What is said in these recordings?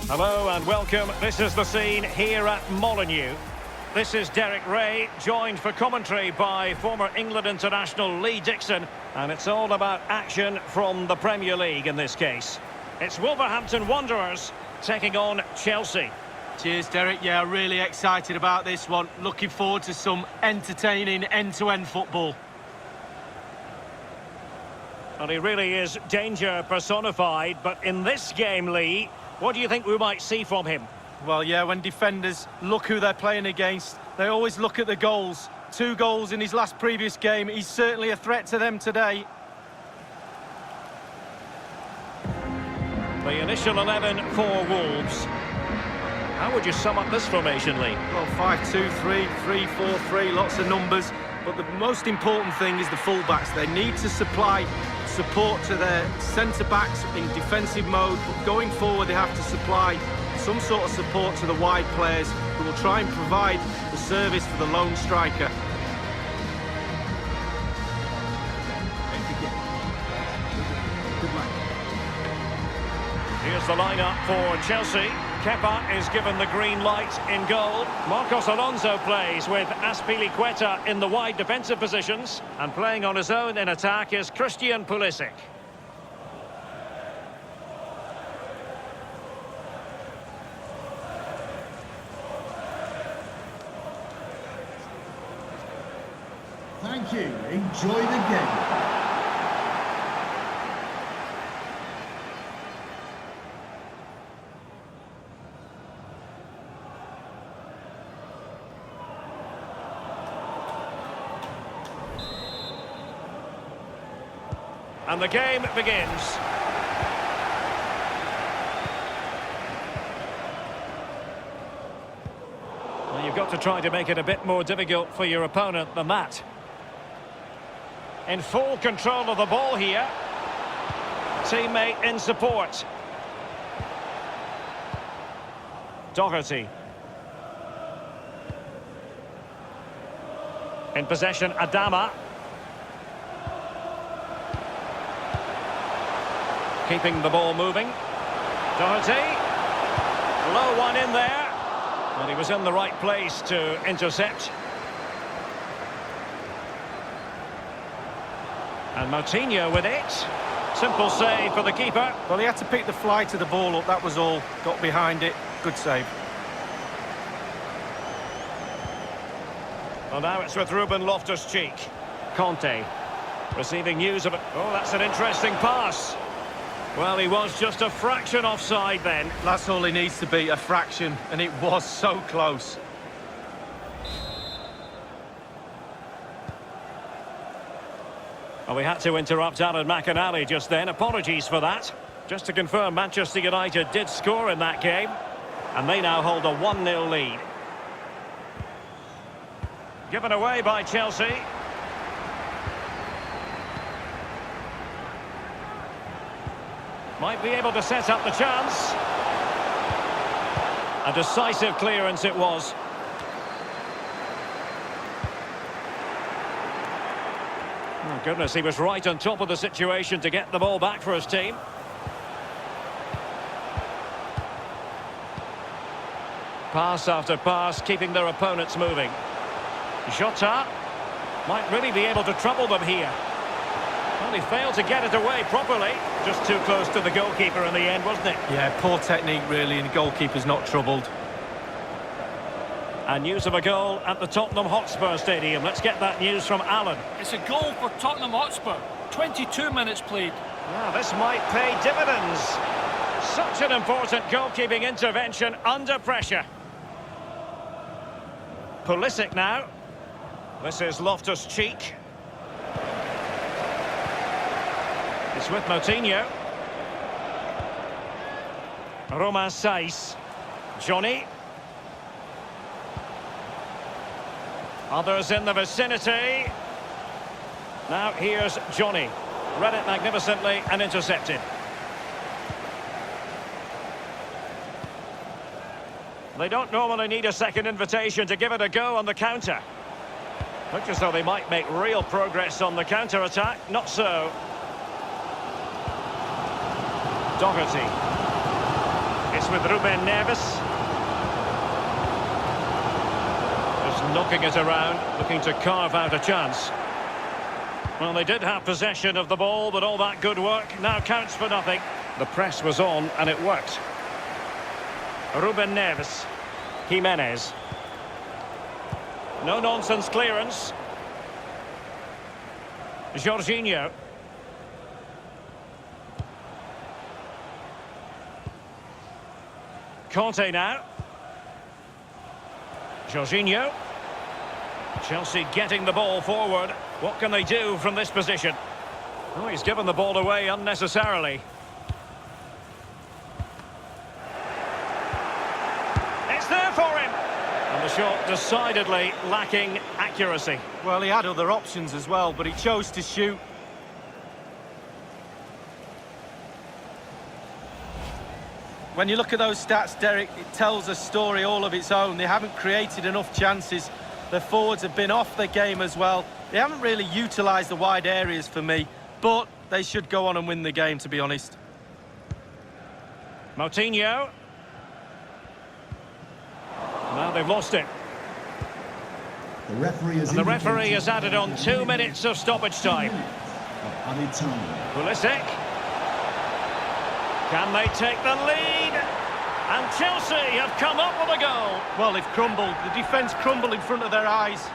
Hello and welcome. This is the scene here at Molineux. This is Derek Ray, joined for commentary by former England international Lee Dixon. And it's all about action from the Premier League in this case. It's Wolverhampton Wanderers taking on Chelsea. Cheers, Derek. Yeah, really excited about this one. Looking forward to some entertaining end-to-end football. Well, he really is danger personified, but in this game, Lee, what do you think we might see from him? Well, yeah, when defenders look who they're playing against, they always look at the goals. 2 goals in his last previous game. He's certainly a threat to them today. The initial 11 for Wolves. How would you sum up this formation, Lee? Well, 5-2-3, 3-4-3, lots of numbers. But the most important thing is the fullbacks. They need to supply support to their centre-backs in defensive mode. But going forward, they have to supply some sort of support to the wide players who will try and provide the service for the lone striker. Here's the lineup for Chelsea. Kepa is given the green light in goal. Marcos Alonso plays with Azpilicueta in the wide defensive positions. And playing on his own in attack is Christian Pulisic. Thank you. Enjoy the game. And the game begins. Well, you've got to try to make it a bit more difficult for your opponent than that. In full control of the ball here. Teammate in support. Doherty. In possession, Adama. Keeping the ball moving. Doherty. Low one in there. And he was in the right place to intercept. And Moutinho with it. Simple save for the keeper. Well, he had to pick the fly to the ball up, that was all. Got behind it. Good save. Well, now it's with Ruben Loftus-Cheek. Conte. Receiving news of it. Oh, that's an interesting pass. Well, he was just a fraction offside then. That's all he needs to be, a fraction, and it was so close. Well, we had to interrupt Alan McInally just then. Apologies for that. Just to confirm, Manchester United did score in that game. And they now hold a 1-0 lead. Given away by Chelsea. Might be able to set up the chance. A decisive clearance it was. Oh, goodness, he was right on top of the situation to get the ball back for his team. Pass after pass, keeping their opponents moving. Jota might really be able to trouble them here. Well, he failed to get it away properly. Just too close to the goalkeeper in the end, wasn't it? Yeah, poor technique really, and the goalkeeper's not troubled. And news of a goal at the Tottenham Hotspur Stadium. Let's get that news from Alan. It's a goal for Tottenham Hotspur. 22 minutes played. Now, this might pay dividends. Such an important goalkeeping intervention under pressure. Pulisic now. This is Loftus-Cheek. It's with Moutinho. Romain Saiz. Johnny. Others in the vicinity. Now here's Johnny. Read it magnificently and intercepted. They don't normally need a second invitation to give it a go on the counter. Looks as though they might make real progress on the counter-attack. Not so. Doherty. this with Ruben Neves. Just knocking it around, looking to carve out a chance. Well, they did have possession of the ball, but all that good work now counts for nothing. The press was on and it worked. Ruben Neves. Jimenez. No-nonsense clearance. Jorginho. Conte now. Jorginho. Chelsea getting the ball forward. What can they do from this position? Oh, he's given the ball away unnecessarily. It's there for him. And the shot decidedly lacking accuracy. Well, he had other options as well, but he chose to shoot. When you look at those stats, Derek, it tells a story all of its own. They haven't created enough chances. Their forwards have been off their game as well. They haven't really utilised the wide areas for me, but they should go on and win the game, to be honest. Moutinho. Now they've lost it. The referee has added on 2 minutes of stoppage time. Added time. Pulisic. Can they take the lead? And Chelsea have come up with a goal. Well, they've crumbled. The defence crumbled in front of their eyes.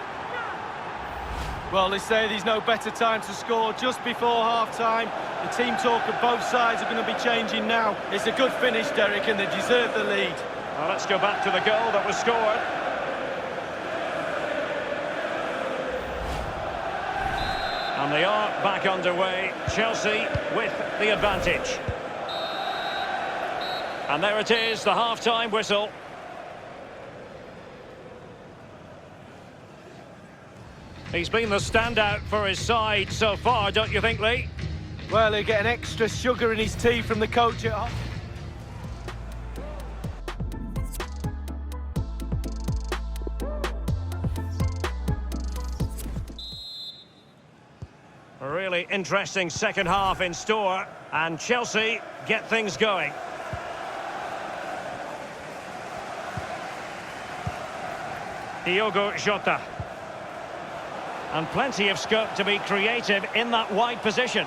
Well, they say there's no better time to score just before half-time. The team talk of both sides are going to be changing now. It's a good finish, Derek, and they deserve the lead. Well, let's go back to the goal that was scored. And they are back underway. Chelsea with the advantage. And there it is, the half-time whistle. He's been the standout for his side so far, don't you think, Lee? Well, he'll get an extra sugar in his tea from the coach at home. A really interesting second half in store, and Chelsea get things going. Diogo Jota. And plenty of scope to be creative in that wide position.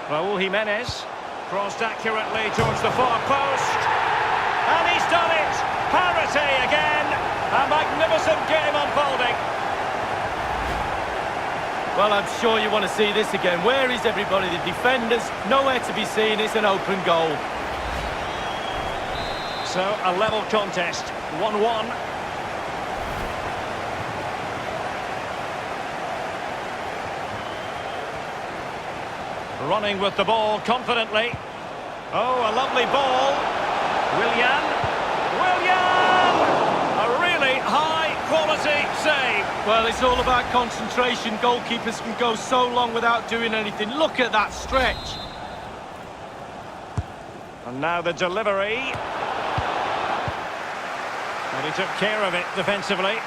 Raúl Jimenez. Crossed accurately towards the far post. And he's done it! Parity again! A magnificent game unfolding. Well, I'm sure you want to see this again. Where is everybody? The defenders, nowhere to be seen. It's an open goal. So, a level contest, 1-1. Running with the ball confidently. Oh, a lovely ball. Willian. A really high-quality save. Well, it's all about concentration. Goalkeepers can go so long without doing anything. Look at that stretch. And now the delivery. And he took care of it defensively.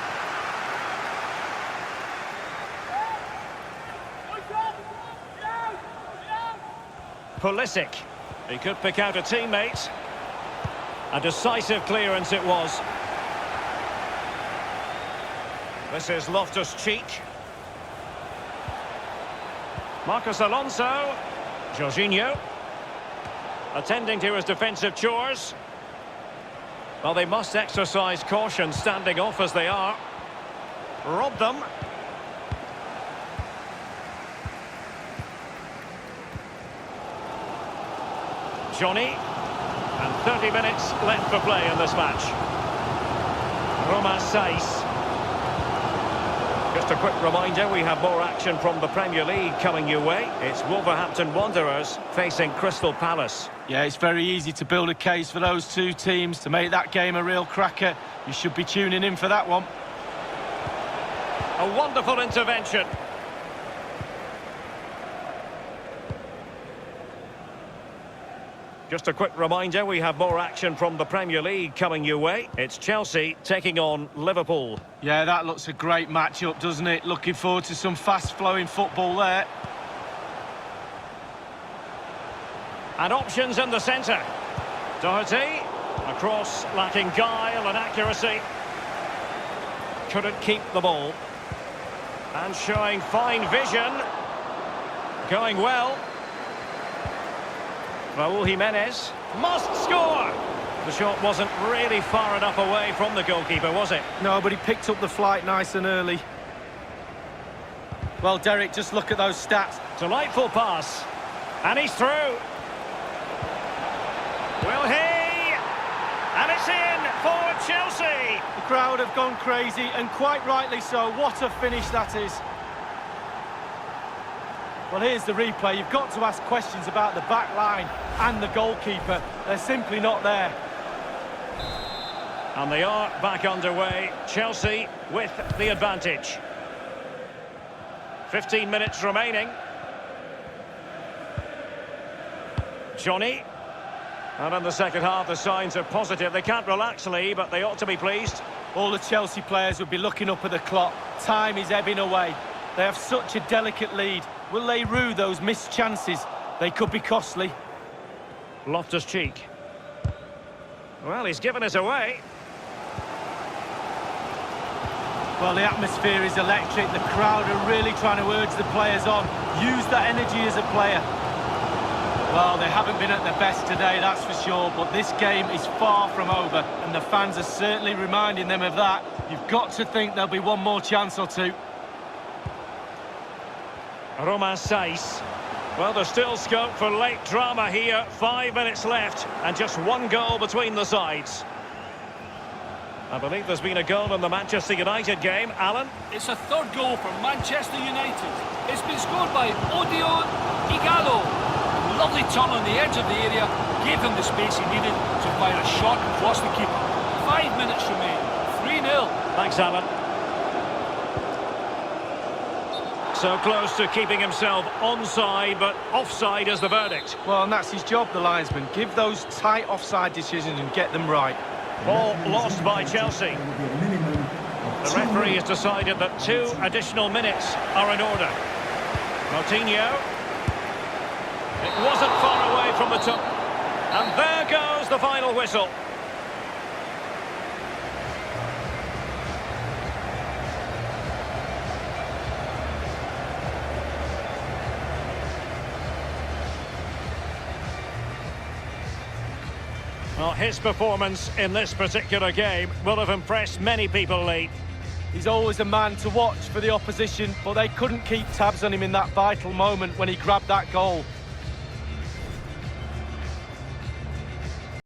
Pulisic. He could pick out a teammate. A decisive clearance it was. This is Loftus-Cheek. Marcos Alonso. Jorginho. Attending to his defensive chores. Well, they must exercise caution standing off as they are. Rob them. Johnny. And 30 minutes left for play in this match. Roma Saiz. Just a quick reminder, we have more action from the Premier League coming your way. It's Wolverhampton Wanderers facing Crystal Palace. Yeah, it's very easy to build a case for those two teams to make that game a real cracker. You should be tuning in for that one. A wonderful intervention. Just a quick reminder, we have more action from the Premier League coming your way. It's Chelsea taking on Liverpool. Yeah, that looks a great match-up, doesn't it? Looking forward to some fast-flowing football there. And options in the centre. Doherty, a cross lacking guile and accuracy. Couldn't keep the ball. And showing fine vision. Going well. Raúl Jimenez must score! The shot wasn't really far enough away from the goalkeeper, was it? No, but he picked up the flight nice and early. Well, Derek, just look at those stats. Delightful pass. And he's through. Will he? And it's in for Chelsea. The crowd have gone crazy, and quite rightly so. What a finish that is. Well, here's the replay. You've got to ask questions about the back line and the goalkeeper. They're simply not there. And they are back underway. Chelsea with the advantage. 15 minutes remaining. Johnny. And in the second half, the signs are positive. They can't relax, Lee, but they ought to be pleased. All the Chelsea players would be looking up at the clock. Time is ebbing away. They have such a delicate lead. Will they rue those missed chances? They could be costly. Loftus-Cheek. Well, he's given us away. Well, the atmosphere is electric. The crowd are really trying to urge the players on. Use that energy as a player. Well, they haven't been at their best today, that's for sure, but this game is far from over, and the fans are certainly reminding them of that. You've got to think there'll be one more chance or two. Romain Saiz. Well, there's still scope for late drama here. 5 minutes left, and just one goal between the sides. I believe there's been a goal in the Manchester United game. Alan? It's a third goal for Manchester United. It's been scored by Odion Igalo. Lovely turn on the edge of the area, gave him the space he needed to fire a shot across the keeper. 5 minutes remain. 3-0. Thanks, Alan. So close to keeping himself onside, but offside is the verdict. Well, and that's his job, the linesman. Give those tight offside decisions and get them right. Ball lost by Chelsea. There will be a minimum of The 2 referee has minutes. decided that 2 additional minutes are in order. Coutinho. It wasn't far away from the top. And there goes the final whistle. Well, his performance in this particular game will have impressed many people, Lee. He's always a man to watch for the opposition, but they couldn't keep tabs on him in that vital moment when he grabbed that goal.